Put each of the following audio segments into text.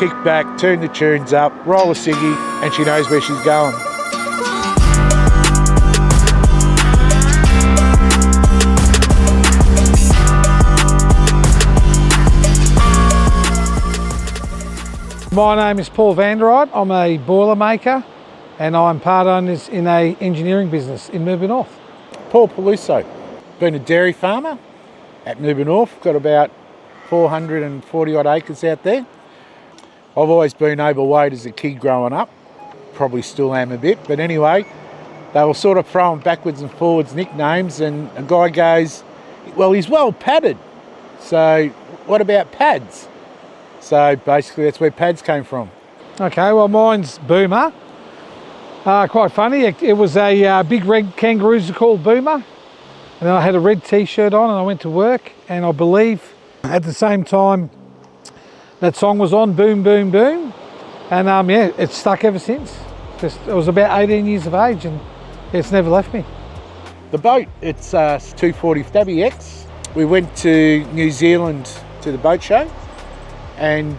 kick back, turn the tunes up, roll a ciggy, and she knows where she's going. My name is Paul Vanderright. I'm a boiler maker and I'm part owners in a engineering business in Murba North. Paul Peluso, been a dairy farmer at Murba North, got about 440 odd acres out there. I've always been overweight as a kid growing up, probably still am a bit, but anyway, they were sort of throwing backwards and forwards nicknames, and a guy goes, well, he's well padded, so what about pads? So basically that's where pads came from. Okay, well mine's Boomer. Quite funny, it was a big red kangaroos called Boomer, and then I had a red t-shirt on and I went to work, and I believe at the same time that song was on, Boom Boom Boom, and yeah, it's stuck ever since. I was about 18 years of age and it's never left me. The boat, it's 240 Stabi X. We went to New Zealand to the boat show, and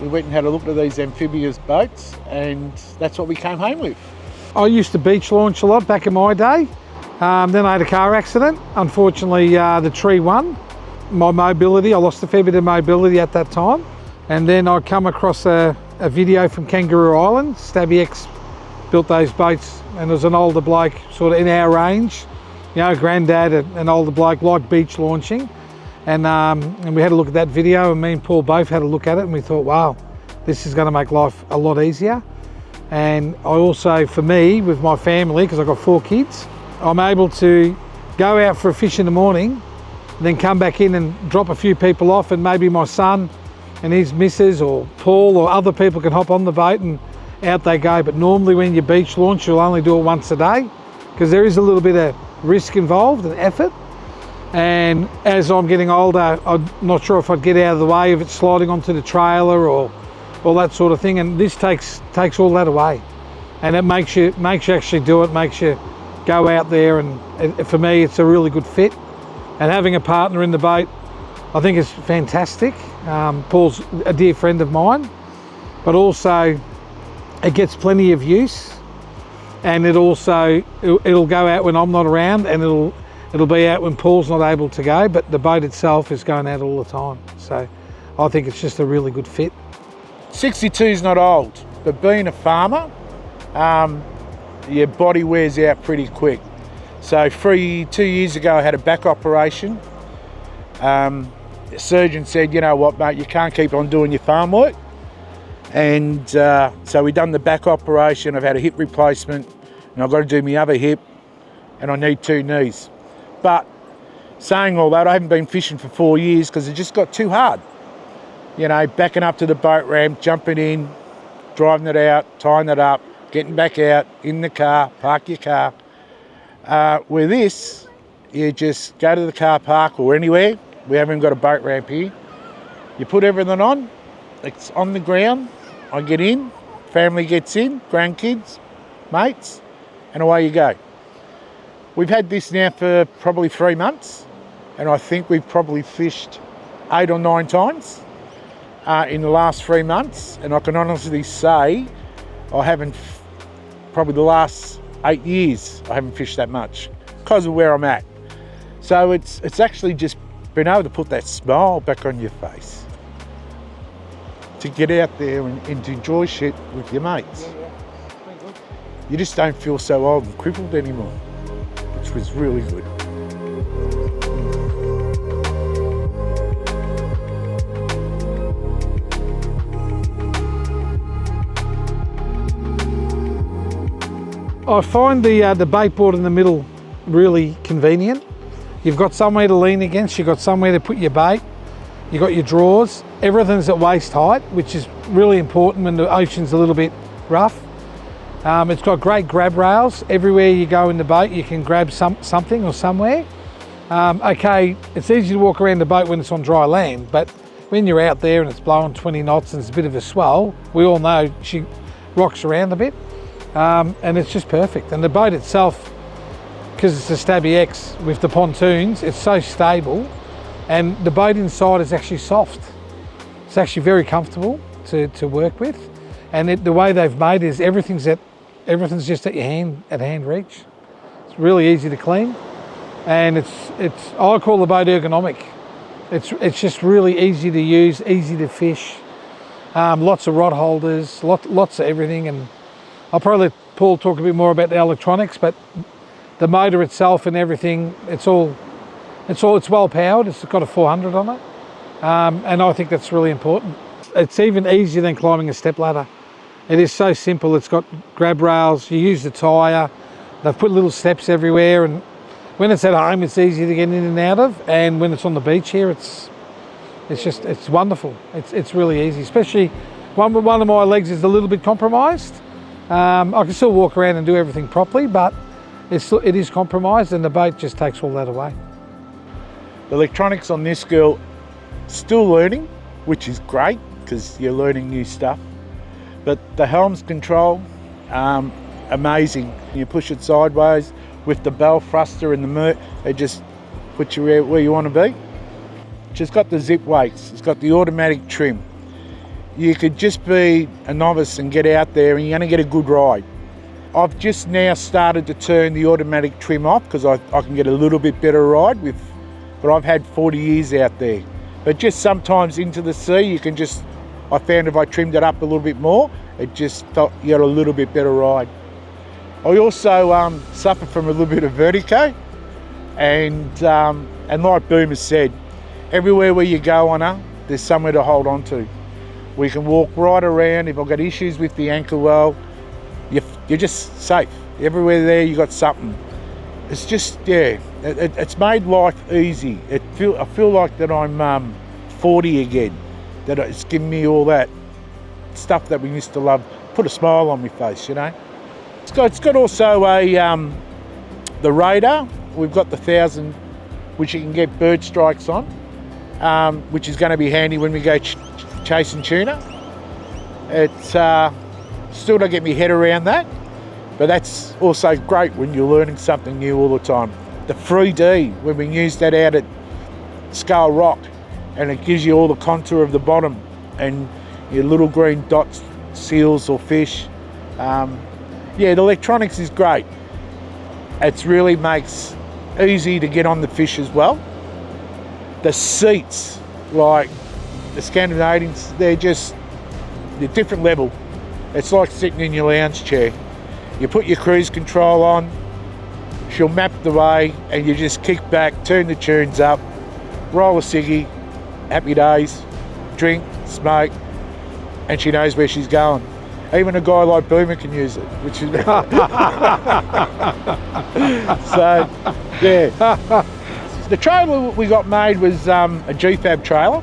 we went and had a look at these Amphibious boats, and that's what we came home with. I used to beach launch a lot back in my day. Then I had a car accident. Unfortunately, the tree won my mobility. I lost a fair bit of mobility at that time. And then I come across a video from Kangaroo Island. Stabi X built those boats, and there was an older bloke sort of in our range, you know, granddad, an older bloke, liked beach launching. And we had a look at that video, and me and Paul both had a look at it, and we thought, wow, this is going to make life a lot easier. And I also, for me, with my family, because I've got 4 kids, I'm able to go out for a fish in the morning, then come back in and drop a few people off, and maybe my son and his missus or Paul or other people can hop on the boat and out they go. But normally when you beach launch, you'll only do it once a day, because there is a little bit of risk involved and effort. And as I'm getting older, I'm not sure if I'd get out of the way of it sliding onto the trailer or all that sort of thing. And this takes all that away, and it makes you actually do it, makes you go out there. And for me, it's a really good fit. And having a partner in the boat, I think is fantastic. Paul's a dear friend of mine, but also it gets plenty of use, and it'll go out when I'm not around, and it'll be out when Paul's not able to go, but the boat itself is going out all the time. So I think it's just a really good fit. 62 is not old, but being a farmer, your body wears out pretty quick. So 2 years ago, I had a back operation. The surgeon said, you know what, mate, you can't keep on doing your farm work. And so we done the back operation. I've had a hip replacement, and I've got to do my other hip, and I need 2 knees. But saying all that, I haven't been fishing for 4 years because it just got too hard. You know, backing up to the boat ramp, jumping in, driving it out, tying it up, getting back out, in the car, park your car. With this, you just go to the car park or anywhere. We haven't got a boat ramp here. You put everything on, it's on the ground. I get in, family gets in, grandkids, mates, and away you go. We've had this now for probably 3 months, and I think we've probably fished 8 or 9 times in the last 3 months. And I can honestly say I haven't, probably the last 8 years, I haven't fished that much because of where I'm at. So it's actually just been able to put that smile back on your face, to get out there and to enjoy shit with your mates. You just don't feel so old and crippled anymore, which was really good. I find the bait board in the middle really convenient. You've got somewhere to lean against, you've got somewhere to put your bait, you've got your drawers, everything's at waist height, which is really important when the ocean's a little bit rough. It's got great grab rails. Everywhere you go in the boat, you can grab something or somewhere. Okay, it's easy to walk around the boat when it's on dry land, but when you're out there and it's blowing 20 knots and it's a bit of a swell, we all know she rocks around a bit, and it's just perfect. And the boat itself, because it's a Stabi X with the pontoons, it's so stable, and the boat inside is actually soft. It's actually very comfortable. to work with, and the way they've made is everything's just at your hand reach. It's really easy to clean, and I call the boat ergonomic. It's just really easy to use, easy to fish. Lots of rod holders, lots of everything, and I'll probably let Paul talk a bit more about the electronics, but the motor itself and everything, it's well powered. It's got a 400 on it, and I think that's really important. It's even easier than climbing a step ladder. It is so simple. It's got grab rails. You use the tyre. They've put little steps everywhere, and when it's at home, it's easy to get in and out of. And when it's on the beach here, it's wonderful. It's really easy. Especially one of my legs is a little bit compromised. I can still walk around and do everything properly, but it is compromised, and the boat just takes all that away. The electronics on this girl, still learning, which is great because you're learning new stuff. But the helms control, amazing. You push it sideways with the bell thruster and the it just puts you where you want to be. She's got the zip weights, it's got the automatic trim. You could just be a novice and get out there and you're going to get a good ride. I've just now started to turn the automatic trim off because I can get a little bit better ride but I've had 40 years out there. But just sometimes into the sea, I found if I trimmed it up a little bit more, it just felt you got a little bit better ride. I also suffer from a little bit of vertigo, and like Boomer said, everywhere where you go on her, there's somewhere to hold on to. We can walk right around. If I've got issues with the ankle well, you're just safe. Everywhere there you got something. It's just, it's made life easy. I feel like that I'm 40 again, that it's given me all that stuff that we used to love, put a smile on my face, you know. It's got also the radar. We've got the 1000, which you can get bird strikes on, which is going to be handy when we go chasing tuna. It's still don't get my head around that, but that's also great when you're learning something new all the time. The 3D, when we use that out at Skull Rock, and it gives you all the contour of the bottom and your little green dots, seals or fish. The electronics is great. It really makes easy to get on the fish as well. The seats, like the Scandinavians, they're different level. It's like sitting in your lounge chair. You put your cruise control on, she'll map the way, and you just kick back, turn the tunes up, roll a ciggy, happy days, drink, smoke, and she knows where she's going. Even a guy like Boomer can use it, which is so, yeah. The trailer we got made was a GFAB trailer.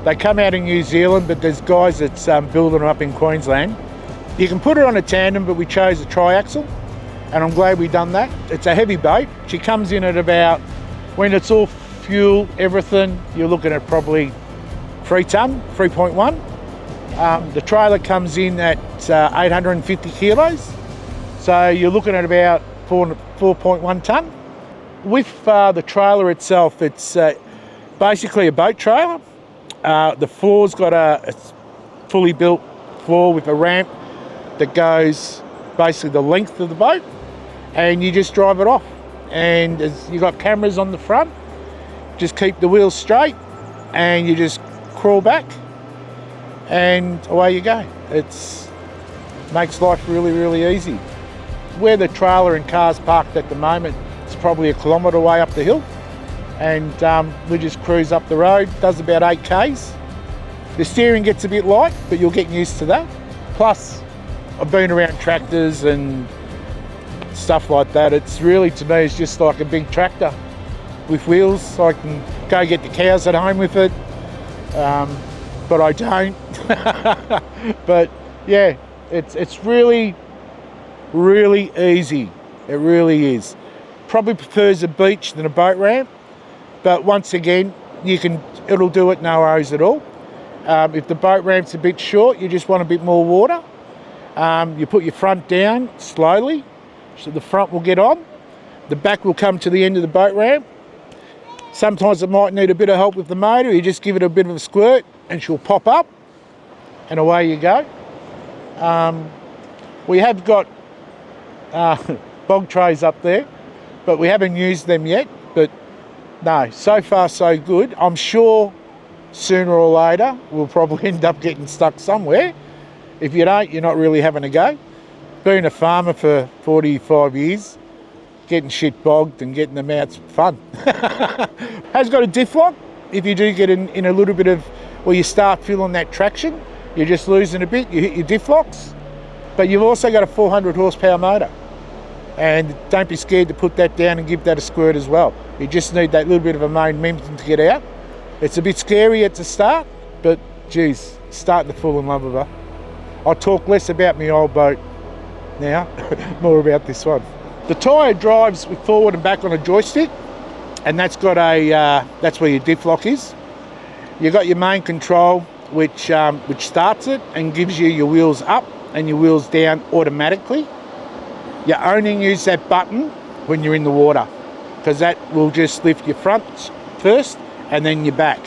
They come out in New Zealand, but there's guys that's building them up in Queensland. You can put it on a tandem, but we chose a triaxle, and I'm glad we've done that. It's a heavy boat. She comes in at about, when it's all fuel, everything, you're looking at probably 3 tonne, 3.1. The trailer comes in at 850 kilos, so you're looking at about 4.1 tonne. With the trailer itself, it's basically a boat trailer. The floor's got a fully built floor with a ramp that goes basically the length of the boat, and you just drive it off. And you've got cameras on the front, just keep the wheels straight, and you just crawl back, and away you go. It makes life really, really easy. Where the trailer and car's parked at the moment, it's probably 1 kilometre away up the hill, and we just cruise up the road, does about 8 k's. The steering gets a bit light, but you'll get used to that. Plus, I've been around tractors and stuff like that. It's really, to me, it's just like a big tractor with wheels. I can go get the cows at home with it, but I don't. But yeah, it's really, really easy. It really is. Probably prefers a beach than a boat ramp, but once again, it'll do it, no worries at all. If the boat ramp's a bit short, you just want a bit more water, you put your front down slowly, so the front will get on, the back will come to the end of the boat ramp. Sometimes it might need a bit of help with the motor. You just give it a bit of a squirt and she'll pop up, and away you go. We have got bog trays up there, but we haven't used them yet. But no, so far so good. I'm sure sooner or later we'll probably end up getting stuck somewhere. If you don't, you're not really having a go. Being a farmer for 45 years, getting shit bogged and getting them out's fun. Has got a diff lock. If you do get in a little bit of, well, you start feeling that traction, you're just losing a bit, you hit your diff locks. But you've also got a 400 horsepower motor. And don't be scared to put that down and give that a squirt as well. You just need that little bit of a momentum to get out. It's a bit scary at the start, but geez, starting to fall in love with her. I'll talk less about my old boat now, more about this one. The tyre drives forward and back on a joystick, and that's got that's where your diff lock is. You've got your main control, which starts it and gives you your wheels up and your wheels down automatically. You only use that button when you're in the water, because that will just lift your front first and then your back.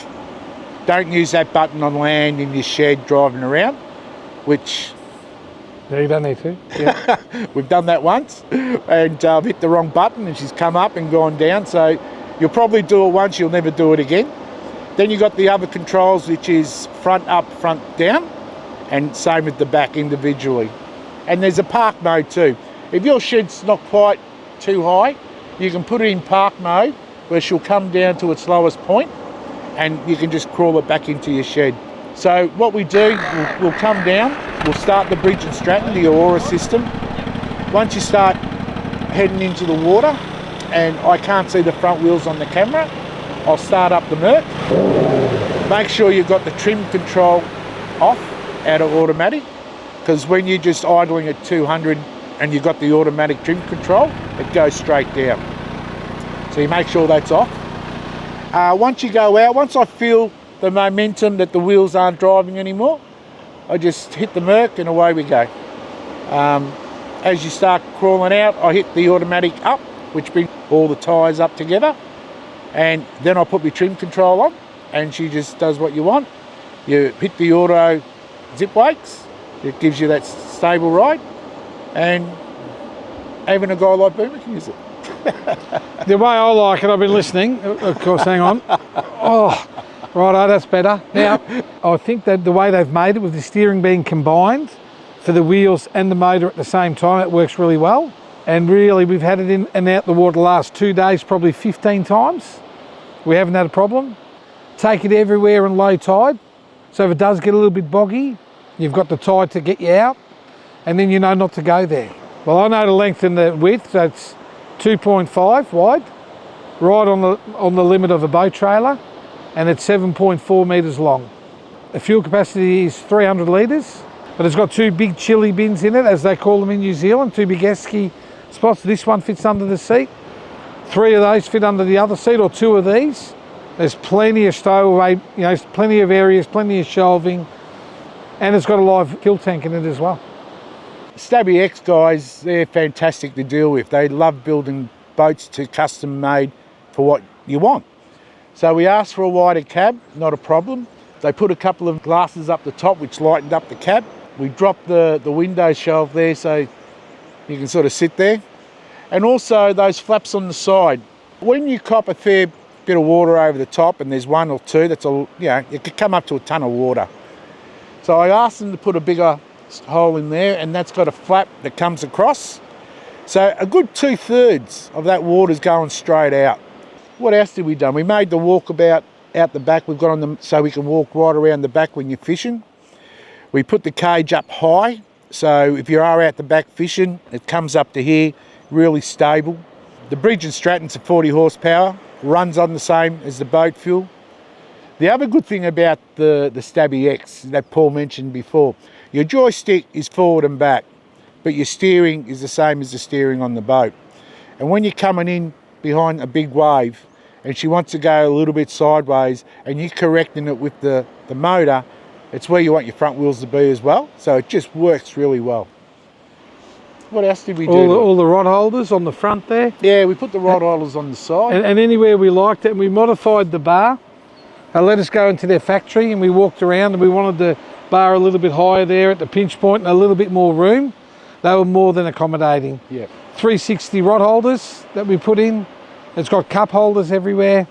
Don't use that button on land in your shed driving around, which... Yeah, you don't need to. Yeah. We've done that once, and I've hit the wrong button and she's come up and gone down, so you'll probably do it once, you'll never do it again. Then you've got the other controls, which is front up, front down, and same with the back individually. And there's a park mode too. If your shed's not quite too high, you can put it in park mode where she'll come down to its lowest point and you can just crawl it back into your shed. So what we do, we'll come down, we'll start the bridge and Stratton, the Aurora system. Once you start heading into the water, and I can't see the front wheels on the camera, I'll start up the Merc. Make sure you've got the trim control off out of automatic, because when you're just idling at 200 and you've got the automatic trim control, it goes straight down. So you make sure that's off. Once you go out, once I feel the momentum that the wheels aren't driving anymore, I just hit the Merc and away we go. As you start crawling out, I hit the automatic up, which brings all the tyres up together, and then I put my trim control on and she just does what you want. You hit the auto zip brakes, it gives you that stable ride, and even a guy like Boomer can use it. The way I like it, I've been listening, of course, hang on. Oh, righto, that's better. Now, I think that the way they've made it with the steering being combined for the wheels and the motor at the same time, it works really well. And really, we've had it in and out the water the last 2 days, probably 15 times. We haven't had a problem. Take it everywhere in low tide. So if it does get a little bit boggy, you've got the tide to get you out, and then you know not to go there. Well, I know the length and the width, so it's 2.5 wide, right on the limit of a boat trailer, and it's 7.4 metres long. The fuel capacity is 300 litres, but it's got 2 big chili bins in it, as they call them in New Zealand, 2 big esky spots. This one fits under the seat. 3 of those fit under the other seat, or 2 of these. There's plenty of stowaway, you know, plenty of areas, plenty of shelving, and it's got a live kill tank in it as well. Stabi X guys, they're fantastic to deal with. They love building boats to custom made for what you want. So we asked for a wider cab, not a problem. They put a couple of glasses up the top which lightened up the cab. We dropped the window shelf there so you can sort of sit there. And also those flaps on the side. When you cop a fair bit of water over the top, and there's 1 or 2, that's all, you know, it could come up to a ton of water. So I asked them to put a bigger hole in there, and that's got a flap that comes across. So a good 2/3 of that water's going straight out. What else did we done? We made the walkabout out the back. We've got on them so we can walk right around the back when you're fishing. We put the cage up high, so if you are out the back fishing, it comes up to here, really stable. The bridge and Stratton's at 40 horsepower, runs on the same as the boat fuel. The other good thing about the Stabi X that Paul mentioned before, your joystick is forward and back, but your steering is the same as the steering on the boat. And when you're coming in behind a big wave and she wants to go a little bit sideways and you're correcting it with the motor, it's where you want your front wheels to be as well. So it just works really well. What else did we do? All the rod holders on the front there. Yeah, we put the rod holders on the side. And anywhere we liked it, and we modified the bar. They let us go into their factory and we walked around and we wanted bar a little bit higher there at the pinch point and a little bit more room. They were more than accommodating. Yeah. 360 rod holders that we put in. It's got cup holders everywhere.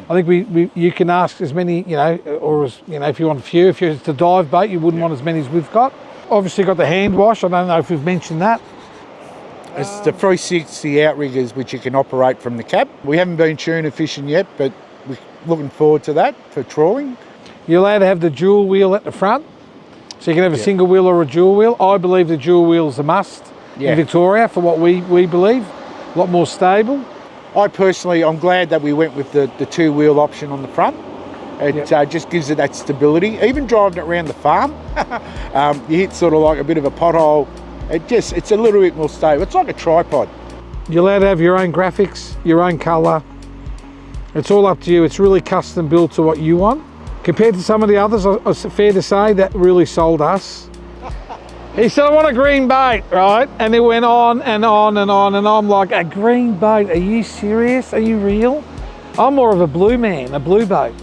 I think you can ask as many, or as, if you want a few. If it's a dive boat, you wouldn't want as many as we've got. Obviously got the hand wash. I don't know if we've mentioned that. It's the 360 outriggers which you can operate from the cab. We haven't been tuna fishing yet, but we're looking forward to that for trawling. You're allowed to have the dual wheel at the front. So you can have a single wheel or a dual wheel. I believe the dual wheel is a must in Victoria for what we believe. A lot more stable. I'm glad that we went with the two-wheel option on the front. It just gives it that stability. Even driving it around the farm, you hit sort of like a bit of a pothole. It's a little bit more stable. It's like a tripod. You're allowed to have your own graphics, your own colour. It's all up to you. It's really custom built to what you want. Compared to some of the others, it's fair to say that really sold us. He said, I want a green boat, right? And it went on and on and on, and I'm like, a green boat? Are you serious? Are you real? I'm more of a blue man, a blue boat.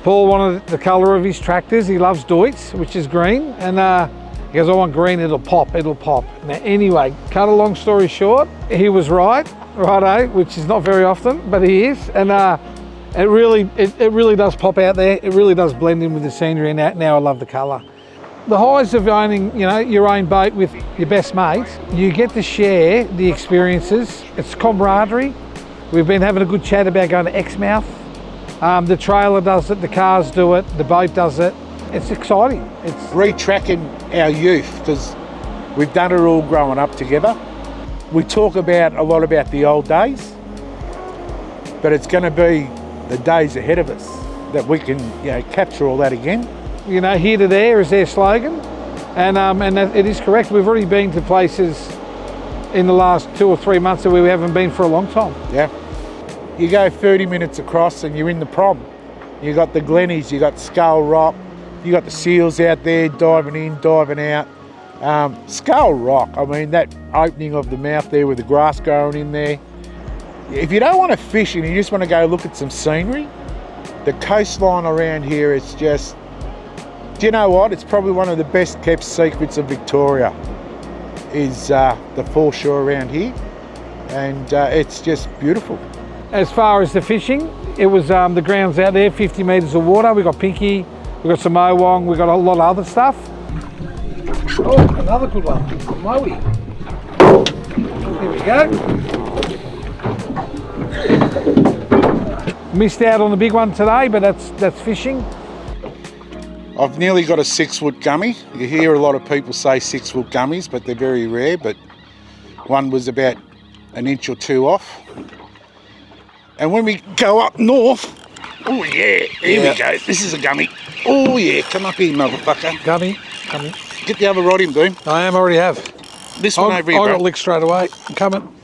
Paul wanted the colour of his tractors. He loves Deutz, which is green, and he goes, I want green, it'll pop. Now, anyway, cut a long story short, he was right, righto, which is not very often, but he is, and it really does pop out there. It really does blend in with the scenery, and now I love the colour. The highs of owning, your own boat with your best mate, you get to share the experiences. It's camaraderie. We've been having a good chat about going to Exmouth. The trailer does it, the cars do it, the boat does it. It's exciting. It's retracking our youth, because we've done it all growing up together. We talk a lot about the old days, but it's going to be the days ahead of us that we can capture all that again. Here to there is their slogan, and that, it is correct. We've already been to places in the last 2 or 3 months that we haven't been for a long time. Yeah. You go 30 minutes across and you're in the prom. You got the Glennies, you got Skull Rock, you got the seals out there diving in, diving out. Skull Rock, I mean, that opening of the mouth there with the grass growing in there. If you don't want to fish and you just want to go look at some scenery, the coastline around here is just, do you know what? It's probably one of the best kept secrets of Victoria is the foreshore around here, and it's just beautiful. As far as the fishing, it was the grounds out there, 50 metres of water. We got pinky, we got some mowong, we got a lot of other stuff. Oh, another good one, mowie. Here we go. Missed out on the big one today, but that's fishing. I've nearly got a 6-foot gummy. You hear a lot of people say 6-foot gummies, but they're very rare, but one was about 1 inch or 2 off. And when we go up north, oh yeah, here we go. This is a gummy. Oh yeah, come up here, motherfucker. Gummy. Get the other rod in, Boom. I already have. This one over here, I bro. got licked straight away. I'm coming.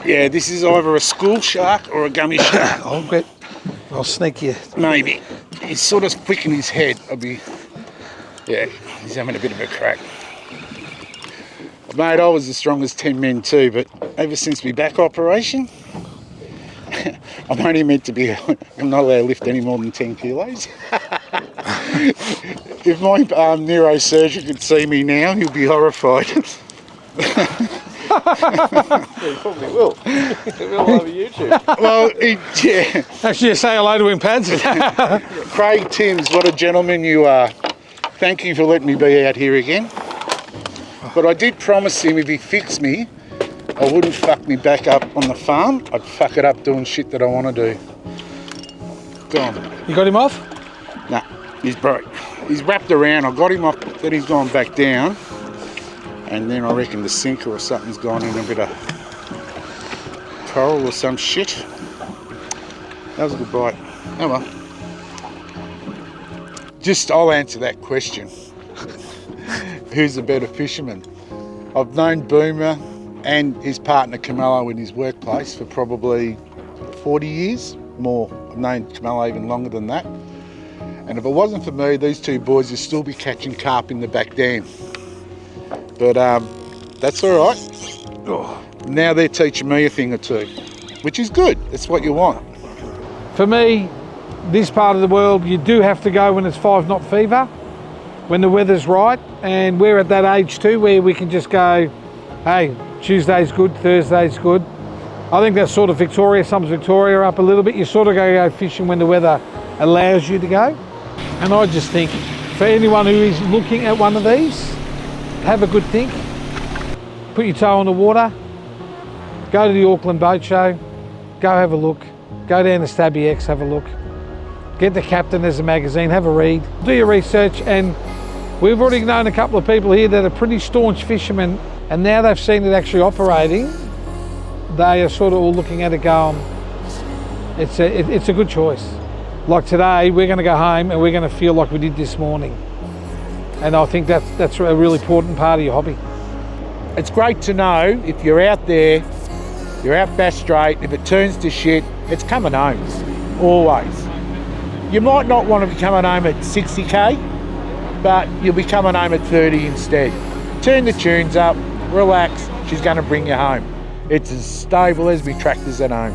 Yeah, this is either a school shark or a gummy shark. I'll sneak you. Maybe. He's sort of flicking his head. He's having a bit of a crack. Mate, I was as strong as 10 men too, but ever since my back operation, I'm only meant to be, I'm not allowed to lift any more than 10 kilos. If my neurosurgeon could see me now, he'll be horrified. He probably will. He'll over YouTube. Well, yeah. Actually, say hello to him, Pads. Craig Timms, what a gentleman you are. Thank you for letting me be out here again. But I did promise him if he fixed me, I wouldn't fuck me back up on the farm. I'd fuck it up doing shit that I want to do. Go on. You got him off? Nah, he's broke. He's wrapped around. I got him off, then he's gone back down. And then I reckon the sinker or something's gone in a bit of coral or some shit. That was a good bite. Oh well. I'll answer that question. Who's the better fisherman? I've known Boomer and his partner Camelo in his workplace for probably 40 years. More. I've known Camelo even longer than that. And if it wasn't for me, these two boys would still be catching carp in the back dam. But that's all right. Now they're teaching me a thing or two, which is good. That's what you want. For me, this part of the world, you do have to go when it's 5 knot fever. when the weather's right, and we're at that age too where we can just go, hey, Tuesday's good, Thursday's good. I think that's sort of Victoria, sums Victoria up a little bit. You sort of go fishing when the weather allows you to go. And I just think for anyone who is looking at one of these, have a good think. Put your toe on the water, go to the Auckland Boat Show, go have a look. Go down to Stabi X, have a look. Get the Captain as a magazine, have a read. Do your research, and we've already known a couple of people here that are pretty staunch fishermen, and now they've seen it actually operating, they are sort of all looking at it going, it's a good choice. Like today, we're going to go home and we're going to feel like we did this morning. And I think that's a really important part of your hobby. It's great to know if you're out there, you're out Bass Strait, if it turns to shit, it's coming home, always. You might not want to be coming home at 60k, but you'll be coming home at 30 instead. Turn the tunes up, relax, she's going to bring you home. It's as stable as my tractors at home.